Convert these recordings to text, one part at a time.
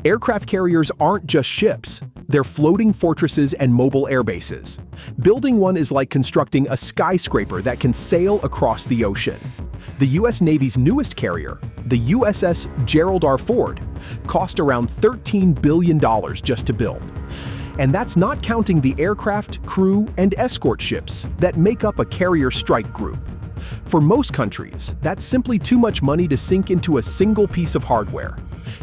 Aircraft carriers aren't just ships, they're floating fortresses and mobile airbases. Building one is like constructing a skyscraper that can sail across the ocean. The U.S. Navy's newest carrier, the USS Gerald R. cost around $13 billion just to build. And that's not counting the aircraft, crew, and escort ships that make up a carrier strike group. For most countries, that's simply too much money to sink into a single piece of hardware.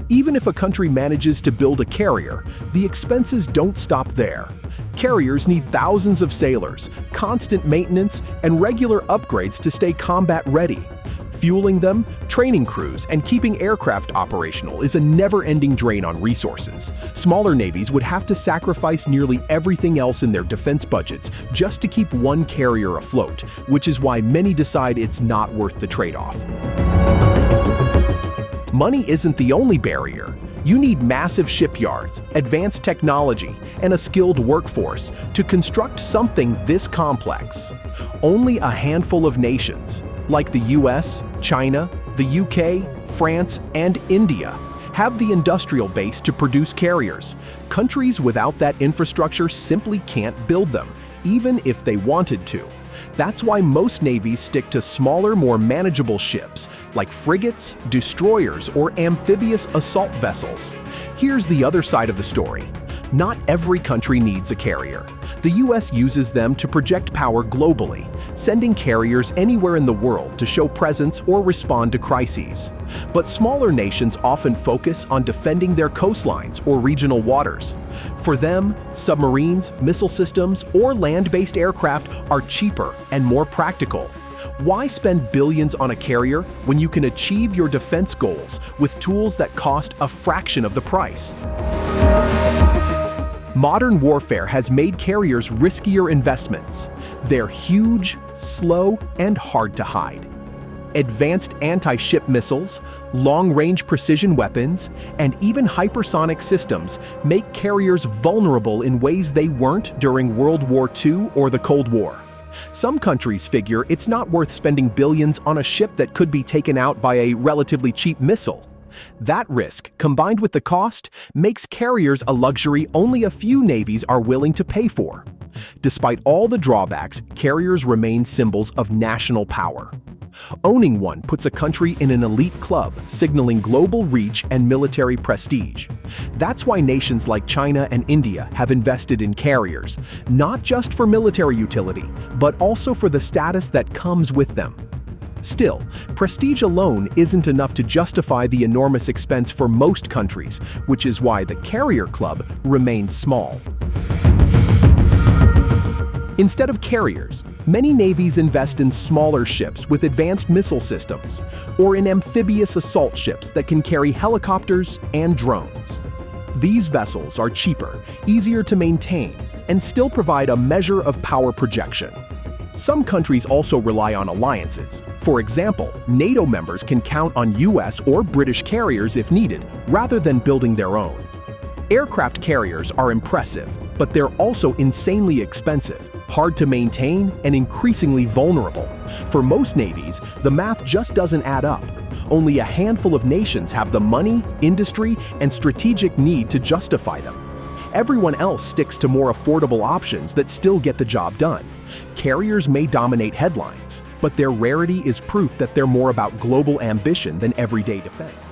Even if a country manages to build a carrier, the expenses don't stop there. Carriers need thousands of sailors, constant maintenance, and regular upgrades to stay combat ready. Fueling them, training crews, and keeping aircraft operational is a never-ending drain on resources. Smaller navies would have to sacrifice nearly everything else in their defense budgets just to keep one carrier afloat, which is why many decide it's not worth the trade-off. Money isn't the only barrier. You need massive shipyards, advanced technology, and a skilled workforce to construct something this complex. Only a handful of nations, like the US, China, the UK, France, and India, have the industrial base to produce carriers. Countries without that infrastructure simply can't build them, even if they wanted to. That's why most navies stick to smaller, more manageable ships, like frigates, destroyers, or amphibious assault vessels. Here's the other side of the story. Not every country needs a carrier. The US uses them to project power globally, sending carriers anywhere in the world to show presence or respond to crises. But smaller nations often focus on defending their coastlines or regional waters. For them, submarines, missile systems, or land-based aircraft are cheaper and more practical. Why spend billions on a carrier when you can achieve your defense goals with tools that cost a fraction of the price? Modern warfare has made carriers riskier investments. They're huge, slow, and hard to hide. Advanced anti-ship missiles, long-range precision weapons, and even hypersonic systems make carriers vulnerable in ways they weren't during World War II or the Cold War. Some countries figure it's not worth spending billions on a ship that could be taken out by a relatively cheap missile. That risk, combined with the cost, makes carriers a luxury only a few navies are willing to pay for. Despite all the drawbacks, carriers remain symbols of national power. Owning one puts a country in an elite club, signaling global reach and military prestige. That's why nations like China and India have invested in carriers, not just for military utility, but also for the status that comes with them. Still, prestige alone isn't enough to justify the enormous expense for most countries, which is why the carrier club remains small. Instead of carriers, many navies invest in smaller ships with advanced missile systems, or in amphibious assault ships that can carry helicopters and drones. These vessels are cheaper, easier to maintain, and still provide a measure of power projection. Some countries also rely on alliances. For example, NATO members can count on US or British carriers if needed, rather than building their own. Aircraft carriers are impressive, but they're also insanely expensive, hard to maintain, and increasingly vulnerable. For most navies, the math just doesn't add up. Only a handful of nations have the money, industry, and strategic need to justify them. Everyone else sticks to more affordable options that still get the job done. Carriers may dominate headlines, but their rarity is proof that they're more about global ambition than everyday defense.